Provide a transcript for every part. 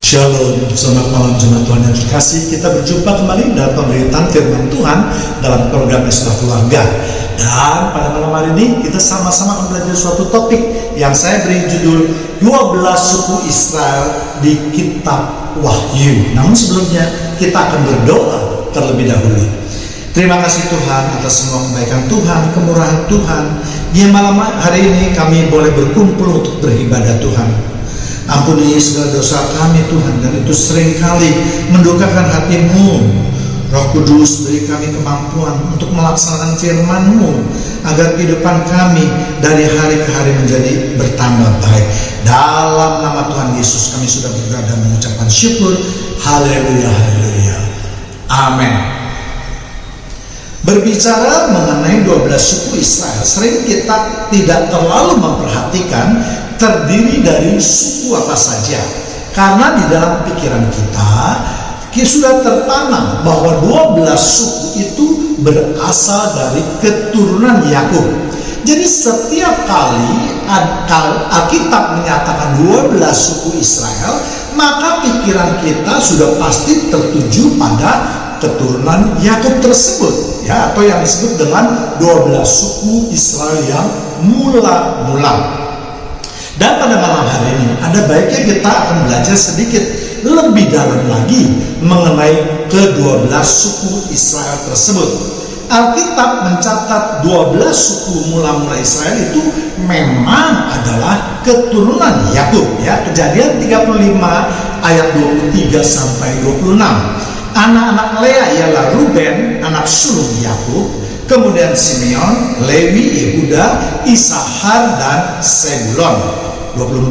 Shalom, selamat malam jemaat Tuhan yang terkasih. Kita berjumpa kembali dalam pemberitaan firman Tuhan dalam program Istilah Keluarga. Dan pada malam hari ini kita sama-sama akan belajar suatu topik yang saya beri judul 12 suku Israel di Kitab Wahyu. Namun sebelumnya kita akan berdoa terlebih dahulu. Terima kasih Tuhan atas semua kebaikan Tuhan, kemurahan Tuhan, yang malam hari ini kami boleh berkumpul untuk beribadah Tuhan. Ampuni segala dosa kami Tuhan, dan itu seringkali mendukakan hati-Mu. Roh Kudus, beri kami kemampuan untuk melaksanakan firman-Mu, agar kehidupan kami dari hari ke hari menjadi bertambah baik. Dalam nama Tuhan Yesus kami sudah berdoa dan mengucapkan syukur. Haleluya, haleluya. Amin. Berbicara mengenai 12 suku Israel, sering kita tidak terlalu memperhatikan terdiri dari suku apa saja, karena di dalam pikiran kita sudah tertanam bahwa 12 suku itu berasal dari keturunan Yakub. Jadi setiap kali Alkitab menyatakan 12 suku Israel, maka pikiran kita sudah pasti tertuju pada keturunan Yakub tersebut, ya, atau yang disebut dengan 12 suku Israel yang mula-mula. Dan pada malam hari ini ada baiknya kita akan belajar sedikit lebih dalam lagi mengenai ke-12 suku Israel tersebut. Alkitab mencatat 12 suku mula-mula Israel itu memang adalah keturunan Yakub, ya. Kejadian 35 ayat 23 sampai 26. Anak-anak Lea ialah Ruben, anak sulung Yakub, kemudian Simeon, Lewi, Yehuda, Isahar, dan Sebulon. 24.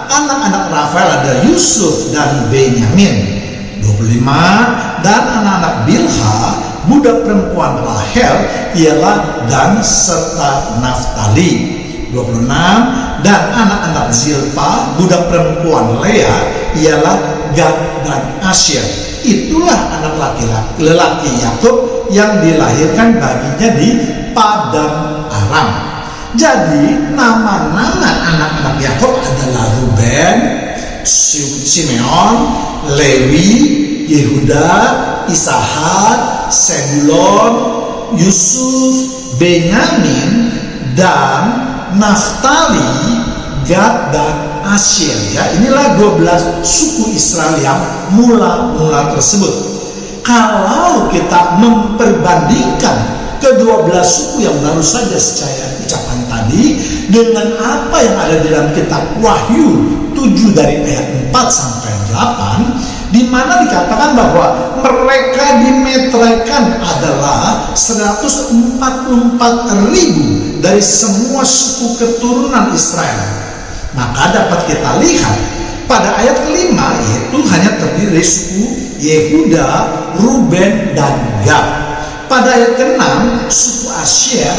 Anak-anak Rafael ada Yusuf dan Benyamin. 25. Dan anak-anak Bilha, budak perempuan Rahel, ialah Dan serta Naftali. 26. Dan anak-anak Zilpa, budak perempuan Lea, ialah Gad dan Asyer. Itulah anak lelaki Yakub yang dilahirkan baginya di Paddan Aram. Jadi nama-nama anak-anak Yakub adalah Ruben, Simeon, Lewi, Yehuda, Isahar, Sebulon, Yusuf, Benyamin, dan Naftali, Gad, dan Asyer. Ya, inilah 12 suku Israel yang mula-mula tersebut. Kalau kita memperbandingkan ke-12 suku yang baru saja saya ucapkan tadi dengan apa yang ada di dalam kitab Wahyu 7 dari ayat 4 sampai 8, di mana dikatakan bahwa mereka dimeteraikan adalah 144.000 dari semua suku keturunan Israel. Maka dapat kita lihat pada ayat kelima, yaitu hanya terdiri dari suku Yehuda, Ruben, dan Gad. Pada ayat ke-6, suku Asyer,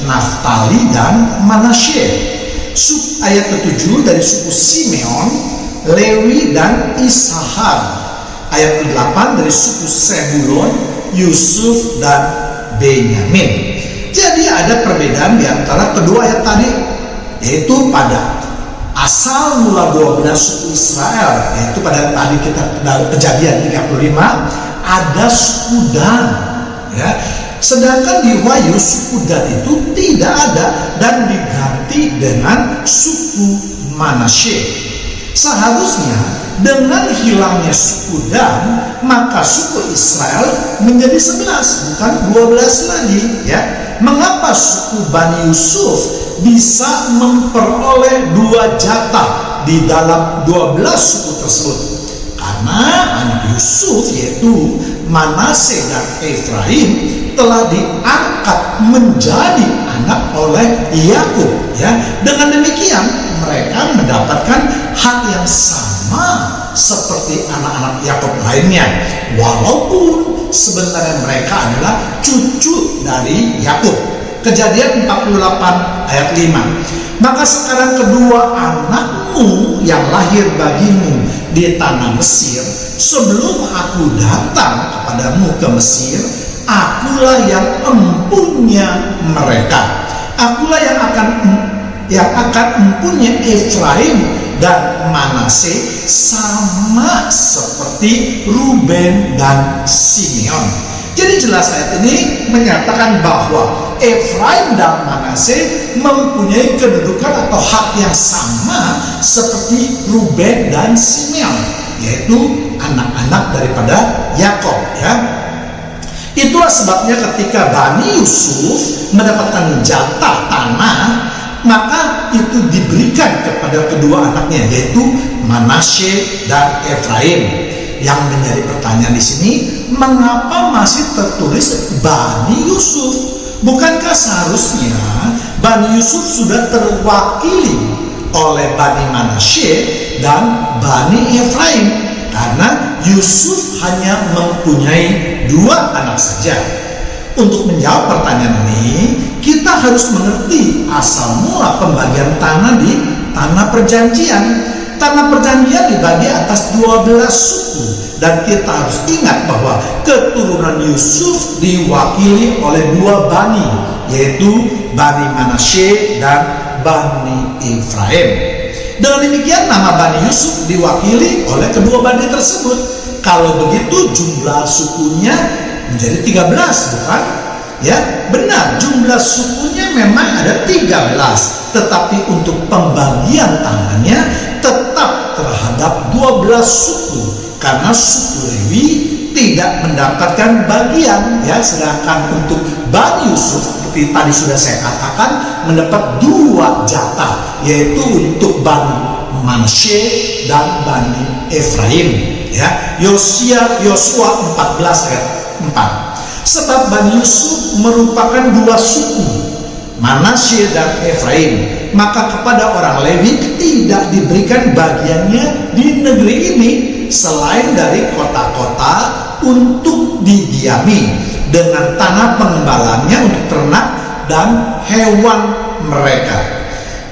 Naftali, dan Manasye. Ayat ke-7 dari suku Simeon, Lewi, dan Isahar. Ayat ke-8 dari suku Sebulon, Yusuf, dan Benyamin. Jadi ada perbedaan di antara kedua ayat tadi, yaitu pada asal mula 12 suku Israel, yaitu pada tadi kita dalam Kejadian 35 ada suku Dan, ya. Sedangkan di Wahyu suku Dan itu tidak ada dan diganti dengan suku Manasye. Seharusnya dengan hilangnya suku Dan, maka suku Israel menjadi 11 bukan 12 lagi, ya. Mengapa suku Bani Yusuf bisa memperoleh 2 jatah di dalam 12 suku tersebut? Karena anak Yusuf, yaitu Manasye dan Efraim, telah diangkat menjadi anak oleh Yakub, ya. Dengan demikian mereka mendapatkan hak yang sama seperti anak-anak Yakub lainnya, walaupun sebenarnya mereka adalah cucu dari Yakub. Kejadian 48 ayat 5. Maka sekarang kedua anakmu yang lahir bagimu di tanah Mesir, sebelum aku datang kepadamu ke Mesir, akulah yang empunya mereka. Akulah yang akan empunya Efraim dan Manasye sama seperti Ruben dan Simeon. Jadi jelas ayat ini menyatakan bahwa Efraim dan Manasye mempunyai kedudukan atau hak yang sama seperti Ruben dan Simeon, yaitu anak-anak daripada Yakob, ya. Itulah sebabnya ketika Bani Yusuf mendapatkan jatah tanah, maka itu diberikan kepada kedua anaknya, yaitu Manasye dan Efraim. Yang menjadi pertanyaan di sini, mengapa masih tertulis Bani Yusuf? Bukankah seharusnya Bani Yusuf sudah terwakili oleh Bani Manasye dan Bani Efraim? Karena Yusuf hanya mempunyai 2 anak saja. Untuk menjawab pertanyaan ini, kita harus mengerti asal mula pembagian tanah di tanah perjanjian. Tanah perjanjian dibagi atas 12 suku, dan kita harus ingat bahwa keturunan Yusuf diwakili oleh 2 bani, yaitu Bani Manasye dan Bani Efraim. Dengan demikian nama Bani Yusuf diwakili oleh kedua bani tersebut. Kalau begitu jumlah sukunya menjadi 13, bukan? Ya, benar, jumlah sukunya memang ada 13, tetapi untuk pembagian tanahnya tetap terhadap 12 suku, karena suku Lewi tidak mendapatkan bagian, ya. Sedangkan untuk Bani Yusuf, seperti tadi sudah saya katakan, mendapat 2 jatah, yaitu untuk Bani Manasye dan Bani Efraim, ya. Yosua 14 ayat 4. Sebab Bani Yusuf merupakan 2 suku, Manasye dan Efraim, maka kepada orang Lewi tidak diberikan bagiannya di negeri ini selain dari kota-kota untuk didiami, dengan tanah pengembalannya untuk ternak dan hewan mereka.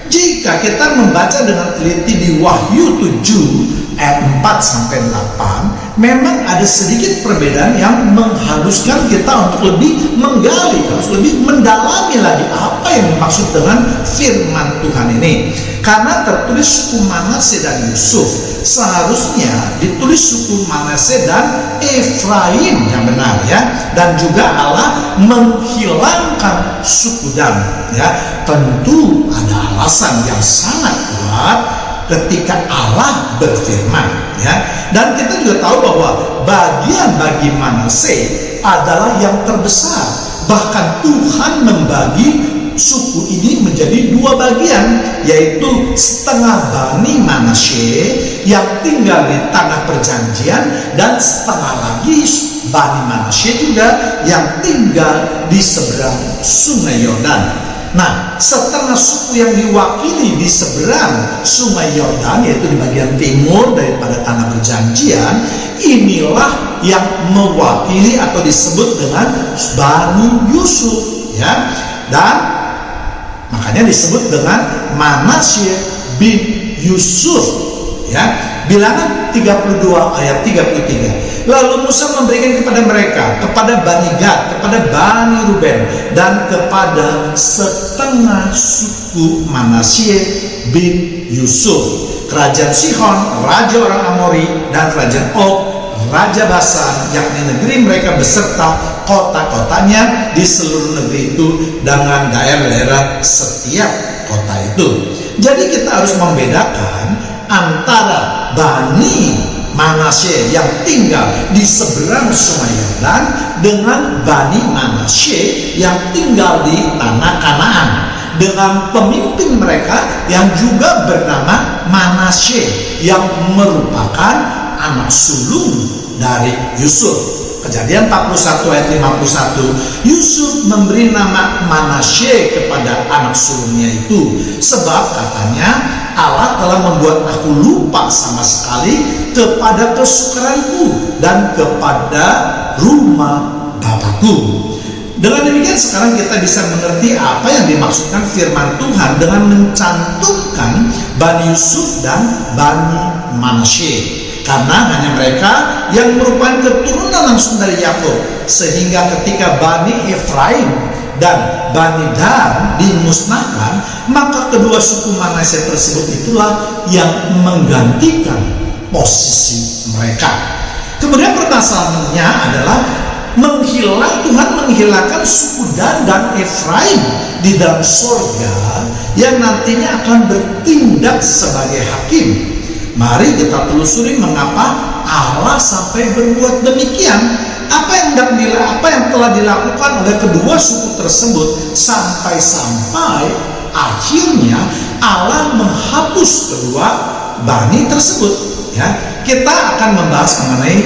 Jika kita membaca dengan teliti di Wahyu 7 ayat 4-8, memang ada sedikit perbedaan yang mengharuskan kita untuk lebih menggali, harus lebih mendalami lagi apa yang dimaksud dengan firman Tuhan ini. Karena tertulis suku Manasye dan Yusuf, seharusnya ditulis suku Manasye dan Efraim yang benar, ya. Dan juga Allah menghilangkan suku Dan, ya. Tentu ada alasan yang sangat kuat ketika Allah berfirman, ya. Dan kita juga tahu bahwa bagian bagi Manasye adalah yang terbesar. Bahkan Tuhan membagi suku ini menjadi 2 bagian, yaitu setengah Bani Manasye yang tinggal di tanah perjanjian, dan setengah lagi Bani Manasye juga yang tinggal di seberang Sungai Yordan. Nah, setengah suku yang diwakili di seberang Sungai Yordan, yaitu di bagian timur daripada tanah perjanjian, inilah yang mewakili atau disebut dengan Bani Yusuf, ya. Dan makanya disebut dengan Manasye bin Yusuf, ya. Bilangan 32 ayat 33. Lalu Musa memberikan kepada mereka, kepada Bani Gad, kepada Bani Ruben, dan kepada setengah suku Manasye bin Yusuf, kerajaan Sihon, raja orang Amori, dan kerajaan Og, raja Basan, yakni negeri mereka beserta kota-kotanya di seluruh negeri itu, dengan daerah-daerah setiap kota itu. Jadi kita harus membedakan antara Bani Manasye yang tinggal di seberang Sungai Yordan dengan Bani Manasye yang tinggal di tanah Kanaan, dengan pemimpin mereka yang juga bernama Manasye, yang merupakan anak sulung dari Yusuf. Kejadian 41 ayat 51, Yusuf memberi nama Manasye kepada anak sulungnya itu, sebab katanya, Allah telah membuat aku lupa sama sekali kepada kesukaranku dan kepada rumah Bapakku. Dengan demikian sekarang kita bisa mengerti apa yang dimaksudkan firman Tuhan dengan mencantumkan Bani Yusuf dan Bani Manasye. Karena hanya mereka yang merupakan keturunan langsung dari Yakub, sehingga ketika Bani Efraim dan Bani Dan dimusnahkan, maka kedua suku Manasye tersebut itulah yang menggantikan posisi mereka. Kemudian permasalahannya adalah Tuhan menghilangkan suku Dan dan Efraim di dalam sorga yang nantinya akan bertindak sebagai hakim. Mari kita telusuri mengapa Allah sampai berbuat demikian. Apa yang telah dilakukan oleh kedua suku tersebut sampai akhirnya Allah menghapus kedua Bani tersebut. Ya, kita akan membahas mengenai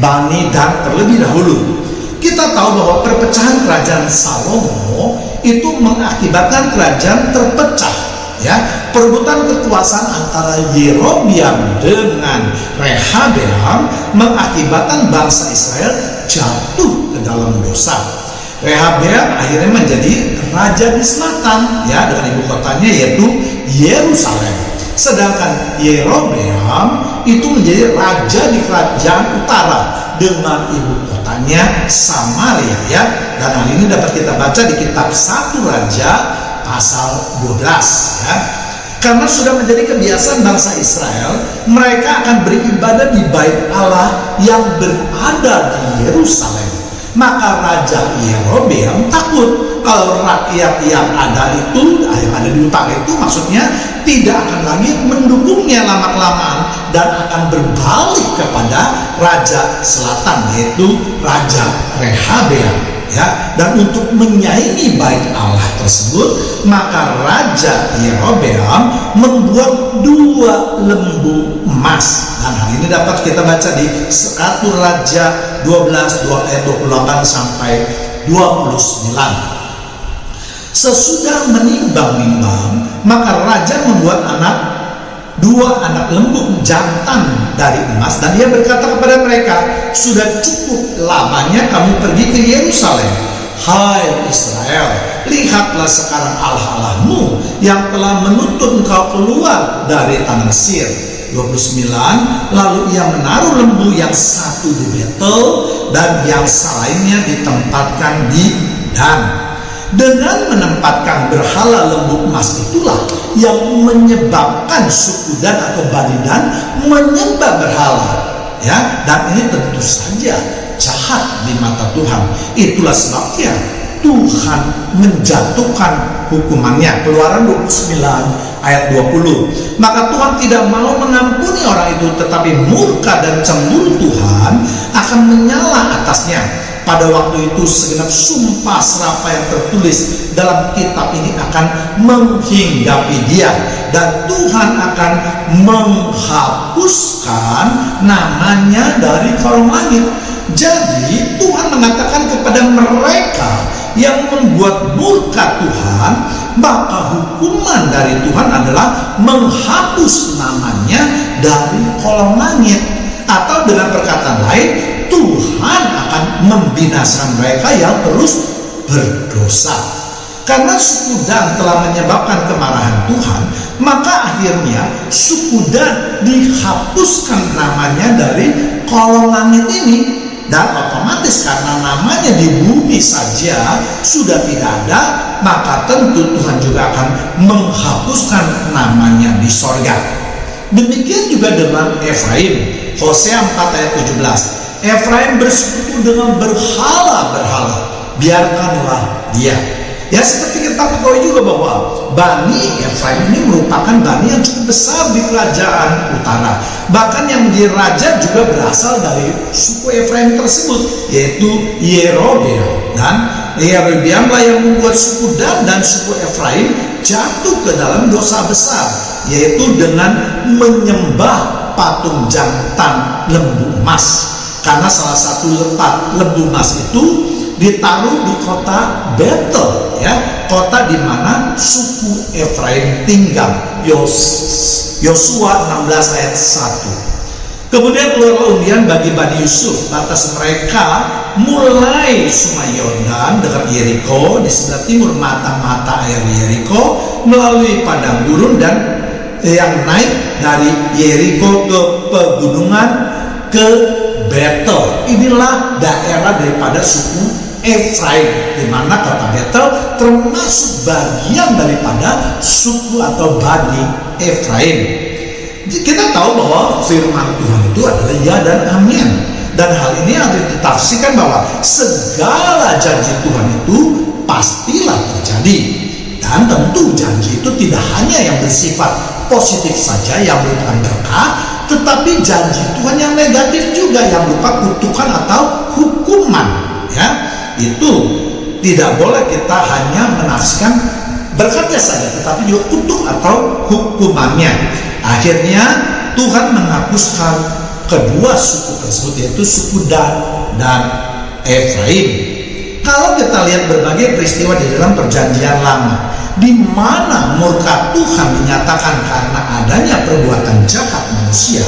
Bani Dan terlebih dahulu. Kita tahu bahwa perpecahan kerajaan Salomo itu mengakibatkan kerajaan terpecah. Ya, perebutan kekuasaan antara Yerobeam dengan Rehabeam mengakibatkan bangsa Israel jatuh ke dalam dosa. Rehabeam akhirnya menjadi raja di selatan, ya, dengan ibu kotanya yaitu Yerusalem. Sedangkan Yerobeam itu menjadi raja di kerajaan utara dengan ibu kotanya Samaria, ya. Dan hal ini dapat kita baca di kitab 1 Raja pasal 12, ya. Karena sudah menjadi kebiasaan bangsa Israel, mereka akan beribadah di bait Allah yang berada di Yerusalem. Maka Raja Yerobeam takut kalau rakyat yang ada di utara itu maksudnya tidak akan lagi mendukungnya lama-kelamaan dan akan berbalik kepada Raja Selatan, yaitu Raja Rehabeam, ya. Dan untuk menyaingi bait Allah tersebut, maka Raja Yerobeam membuat 2 lembu emas. Dan hal ini dapat kita baca di 1 Raja 12 ayat 28 sampai 29. Sesudah menimbang-nimbang, maka raja membuat 2 anak lembu jantan dari emas, dan dia berkata kepada mereka, "Sudah cukup lamanya kamu pergi ke Yerusalem. Hai Israel, lihatlah sekarang Allah-Allahmu yang telah menuntut engkau keluar dari tanah Mesir." 29. Lalu ia menaruh lembu yang satu di Betel dan yang lainnya ditempatkan di Dan. Dengan menempatkan berhala lembu emas itulah yang menyebabkan suku Dan atau Bani Dan menyembah berhala, ya. Dan ini tentu saja jahat di mata Tuhan. Itulah sebabnya Tuhan menjatuhkan hukumannya. Keluaran 29 ayat 20. Maka Tuhan tidak mau mengampuni orang itu, tetapi murka dan cemburu Tuhan akan menyala atasnya. Pada waktu itu segenap sumpah serapah yang tertulis dalam kitab ini akan menghinggapi dia, dan Tuhan akan menghapuskan namanya dari kolong langit. Jadi Tuhan mengatakan kepada mereka yang membuat murka Tuhan, maka hukuman dari Tuhan adalah menghapus namanya dari kolong langit. Atau dengan perkataan lain, Tuhan akan membinasakan mereka yang terus berdosa. Karena suku Dan telah menyebabkan kemarahan Tuhan, maka akhirnya suku Dan dihapuskan namanya dari kolong langit ini. Dan otomatis karena namanya di bumi saja sudah tidak ada, maka tentu Tuhan juga akan menghapuskan namanya di sorga. Demikian juga dengan Efraim. Hosea 4 ayat 17. Efraim bersekutu dengan berhala-berhala, biarkanlah dia. Ya, seperti kita ketahui juga bahwa Bani Efraim ini merupakan Bani yang cukup besar di kerajaan utara. Bahkan yang menjadi raja juga berasal dari suku Efraim tersebut, yaitu Yerobeam. Dan Yerobeamlah yang membuat suku Dan dan suku Efraim jatuh ke dalam dosa besar, yaitu dengan menyembah patung jantan lembu emas. Karena salah satu letak lembu emas itu ditaruh di kota Betel, ya, kota di mana suku Efraim tinggal. Yosua 16 ayat 1. Kemudian keluarlah undian bagi Bani Yusuf atas mereka mulai Sungai Yordan dekat Yeriko di sebelah timur mata-mata air Yeriko, melalui padang gurun dan yang naik dari Yeriko ke pegunungan ke Betel. Inilah daerah daripada suku Efraim, di mana kota Betel termasuk bagian daripada suku atau Bani Efraim. kita tahu bahwa firman Tuhan itu adalah ya dan amin. Dan hal ini harus ditafsirkan bahwa segala janji Tuhan itu pastilah terjadi. Dan tentu janji itu tidak hanya yang bersifat positif saja yang merupakan berkat, tetapi janji Tuhan yang negatif juga yang berupa kutukan atau hukuman. Ya, itu tidak boleh kita hanya menafsirkan berkatnya saja, tetapi juga kutuk atau hukumannya. Akhirnya Tuhan menghapuskan kedua suku tersebut, yaitu suku Dan dan Efraim. Kalau kita lihat berbagai peristiwa di dalam perjanjian lama, di mana murka Tuhan dinyatakan karena adanya perbuatan jahat manusia,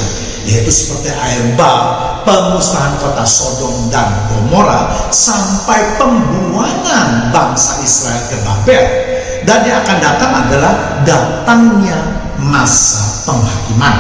yaitu seperti air bah, pemusnahan kota Sodom dan Gomora, sampai pembuangan bangsa Israel ke Babel. Dan yang akan datang adalah datangnya masa penghakiman.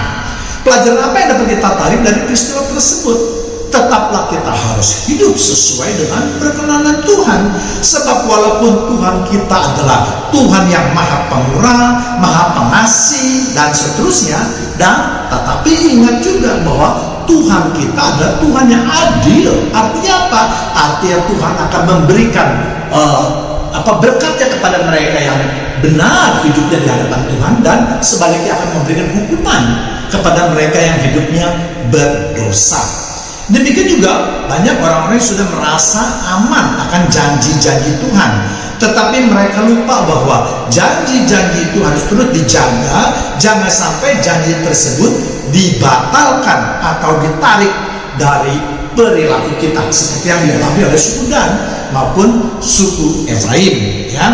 Pelajaran apa yang dapat kita tarik dari peristiwa tersebut? Tetaplah kita harus hidup sesuai dengan perkenanan Tuhan. Sebab walaupun Tuhan kita adalah Tuhan yang maha pemurah, maha pengasih, dan seterusnya, dan tetapi ingat juga bahwa Tuhan kita adalah Tuhan yang adil. Artinya apa? Artinya Tuhan akan memberikan berkatnya kepada mereka yang benar hidupnya di hadapan Tuhan, dan sebaliknya akan memberikan hukuman kepada mereka yang hidupnya berdosa. Demikian juga banyak orang-orang yang sudah merasa aman akan janji-janji Tuhan, tetapi mereka lupa bahwa janji-janji itu harus terus dijaga. Jangan sampai janji tersebut dibatalkan atau ditarik dari perilaku kita, seperti yang dialami oleh suku Dan maupun suku Efraim. Ya,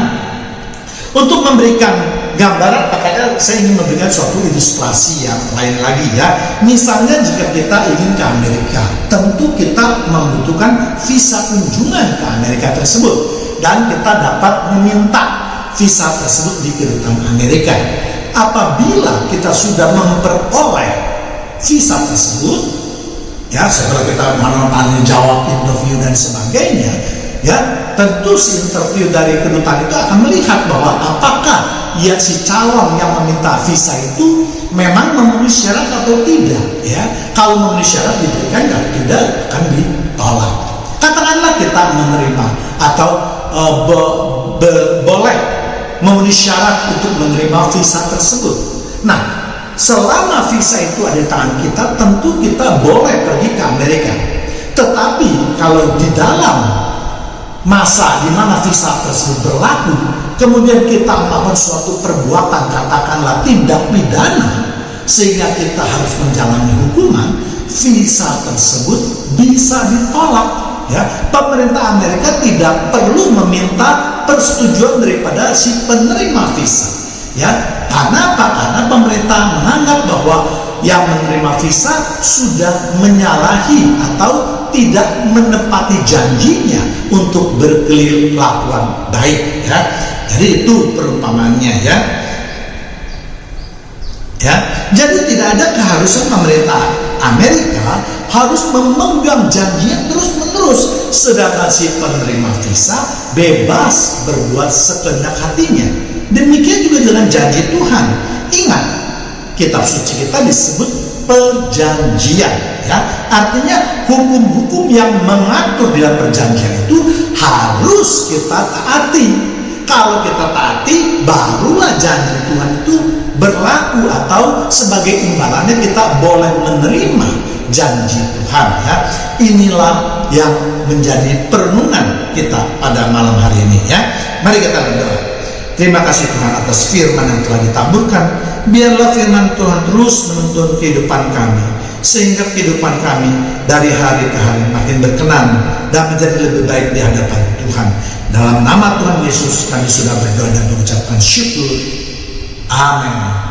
untuk memberikan gambaran, makanya saya ingin memberikan suatu ilustrasi yang lain lagi ya. Misalnya jika kita ingin ke Amerika, tentu kita membutuhkan visa kunjungan ke Amerika tersebut, dan kita dapat meminta visa tersebut di kedutaan Amerika. Apabila kita sudah memperoleh visa tersebut, ya setelah kita menanyakan jawab interview dan sebagainya, ya tentu si interview dari kedutaan itu akan melihat bahwa apakah si calon yang meminta visa itu memang memenuhi syarat atau tidak. Ya, kalau memenuhi syarat diberikan, kalau tidak akan ditolak. Katakanlah kita menerima atau boleh memenuhi syarat untuk menerima visa tersebut. Nah, selama visa itu ada di tangan kita, tentu kita boleh pergi ke Amerika. Tetapi kalau di dalam masa di mana visa tersebut berlaku, kemudian kita melakukan suatu perbuatan, katakanlah tindak pidana, sehingga kita harus menjalani hukuman, visa tersebut bisa ditolak. Ya, pemerintah Amerika tidak perlu meminta persetujuan daripada si penerima visa. Ya, karena apa? Karena pemerintah menganggap bahwa yang menerima visa sudah menyalahi atau tidak menepati janjinya untuk berkelakuan baik. Ya, jadi itu perumpamannya ya. Ya, jadi tidak ada keharusan pemerintah Amerika harus memegang janjinya terus-menerus, sedangkan si penerima visa bebas berbuat sekehendak hatinya. Demikian juga dengan janji Tuhan. Ingat, kitab suci kita disebut perjanjian, ya. Artinya hukum-hukum yang mengatur dalam perjanjian itu harus kita taati. Kalau kita taati, barulah janji Tuhan itu berlaku, atau sebagai imbalannya kita boleh menerima janji Tuhan. Ya, inilah yang menjadi perenungan kita pada malam hari ini. Ya, mari kita berdoa. Terima kasih Tuhan atas firman yang telah ditaburkan. Biarlah firman Tuhan terus menuntun kehidupan kami, sehingga kehidupan kami dari hari ke hari makin berkenan dan menjadi lebih baik di hadapan Tuhan. Dalam nama Tuhan Yesus kami sudah berdoa dan mengucapkan syukur. Amin.